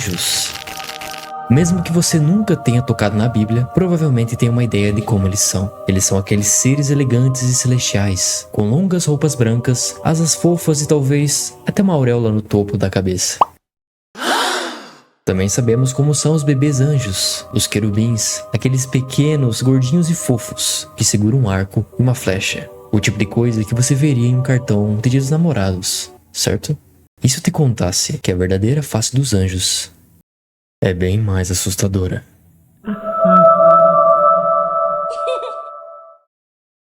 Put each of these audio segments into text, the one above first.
Anjos. Mesmo que você nunca tenha tocado na Bíblia, provavelmente tem uma ideia de como eles são. Eles são aqueles seres elegantes e celestiais, com longas roupas brancas, asas fofas e talvez até uma auréola no topo da cabeça. Também sabemos como são os bebês anjos, os querubins, aqueles pequenos, gordinhos e fofos, que seguram um arco e uma flecha. O tipo de coisa que você veria em um cartão de Dia dos Namorados, certo? E se eu te contasse que a verdadeira face dos anjos é bem mais assustadora?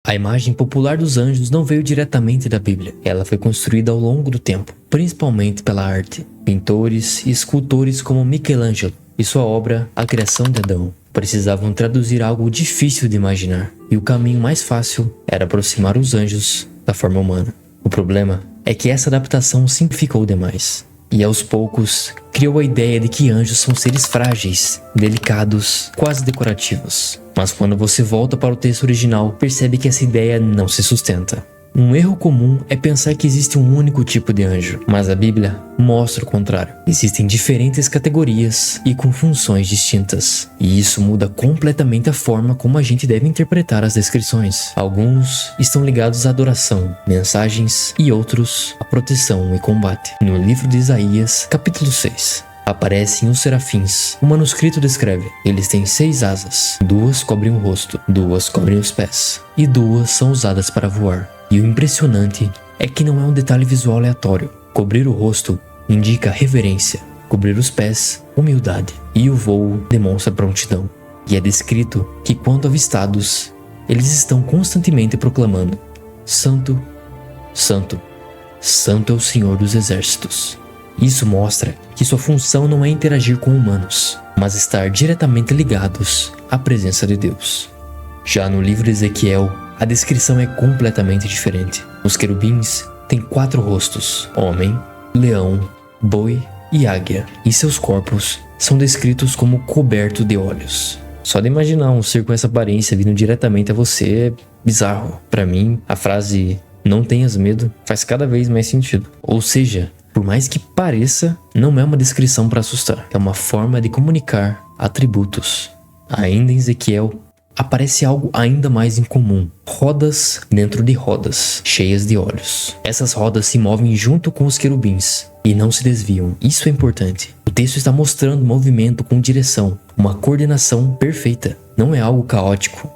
A imagem popular dos anjos não veio diretamente da Bíblia. Ela foi construída ao longo do tempo, principalmente pela arte. Pintores e escultores como Michelangelo e sua obra A Criação de Adão precisavam traduzir algo difícil de imaginar, e o caminho mais fácil era aproximar os anjos da forma humana. O problema é que essa adaptação simplificou demais, e aos poucos criou a ideia de que anjos são seres frágeis, delicados, quase decorativos. Mas quando você volta para o texto original, percebe que essa ideia não se sustenta. Um erro comum é pensar que existe um único tipo de anjo, mas a Bíblia mostra o contrário. Existem diferentes categorias e com funções distintas, e isso muda completamente a forma como a gente deve interpretar as descrições. Alguns estão ligados à adoração, mensagens, e outros à proteção e combate. No livro de Isaías, capítulo 6, aparecem os serafins. O manuscrito descreve: eles têm 6 asas, 2 cobrem o rosto, 2 cobrem os pés, e 2 são usadas para voar. E o impressionante é que não é um detalhe visual aleatório. Cobrir o rosto indica reverência, cobrir os pés, humildade, e o voo demonstra prontidão. E é descrito que, quando avistados, eles estão constantemente proclamando: Santo, Santo, Santo é o Senhor dos Exércitos. Isso mostra que sua função não é interagir com humanos, mas estar diretamente ligados à presença de Deus. Já no livro de Ezequiel, a descrição é completamente diferente. Os querubins têm 4 rostos: homem, leão, boi e águia, e seus corpos são descritos como cobertos de olhos. Só de imaginar um ser com essa aparência vindo diretamente a você é bizarro. Para mim, a frase "não tenhas medo" faz cada vez mais sentido. Ou seja, por mais que pareça, não é uma descrição para assustar, é uma forma de comunicar atributos. Ainda em Ezequiel, aparece algo ainda mais incomum: rodas dentro de rodas, cheias de olhos. Essas rodas se movem junto com os querubins e não se desviam. Isso é importante. O texto está mostrando movimento com direção, uma coordenação perfeita. Não é algo caótico.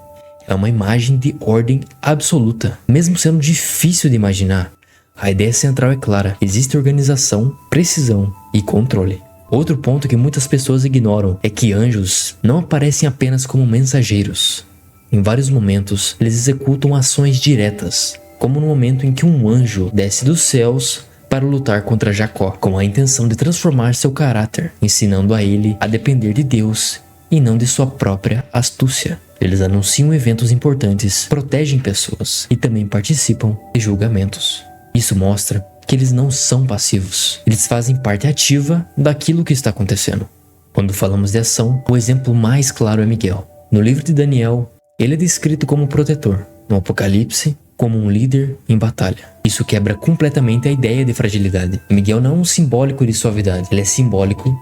É uma imagem de ordem absoluta. Mesmo sendo difícil de imaginar, a ideia central é clara: existe organização, precisão e controle. Outro ponto que muitas pessoas ignoram é que anjos não aparecem apenas como mensageiros. Em vários momentos, eles executam ações diretas, como no momento em que um anjo desce dos céus para lutar contra Jacó, com a intenção de transformar seu caráter, ensinando a ele a depender de Deus e não de sua própria astúcia. Eles anunciam eventos importantes, protegem pessoas e também participam de julgamentos. Isso mostra que eles não são passivos. Eles fazem parte ativa daquilo que está acontecendo. Quando falamos de ação, o exemplo mais claro é Miguel. No livro de Daniel, ele é descrito como protetor. No Apocalipse, como um líder em batalha. Isso quebra completamente a ideia de fragilidade. Miguel não é um simbólico de suavidade, ele é simbólico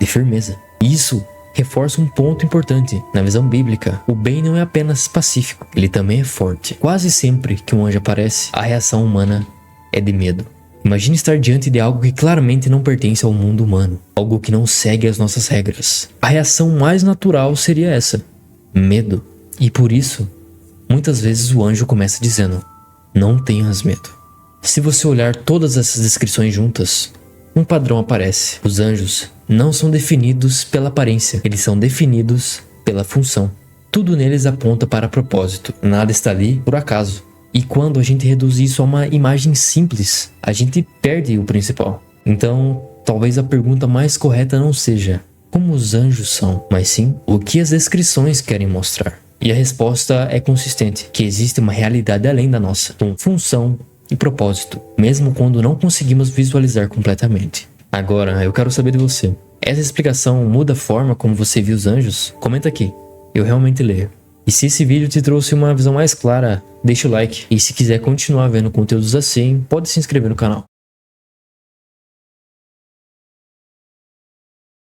de firmeza. Isso reforça um ponto importante. Na visão bíblica, o bem não é apenas pacífico, ele também é forte. Quase sempre que um anjo aparece, a reação humana é de medo. Imagine estar diante de algo que claramente não pertence ao mundo humano, algo que não segue as nossas regras. A reação mais natural seria essa: medo. E por isso, muitas vezes o anjo começa dizendo: não tenhas medo. Se você olhar todas essas descrições juntas, um padrão aparece. Os anjos não são definidos pela aparência, eles são definidos pela função. Tudo neles aponta para propósito, nada está ali por acaso. E quando a gente reduz isso a uma imagem simples, a gente perde o principal. Então, talvez a pergunta mais correta não seja como os anjos são, mas sim o que as descrições querem mostrar. E a resposta é consistente, que existe uma realidade além da nossa, com função e propósito, mesmo quando não conseguimos visualizar completamente. Agora, eu quero saber de você. Essa explicação muda a forma como você viu os anjos? Comenta aqui, eu realmente leio. E se esse vídeo te trouxe uma visão mais clara, deixa o like. E se quiser continuar vendo conteúdos assim, pode se inscrever no canal.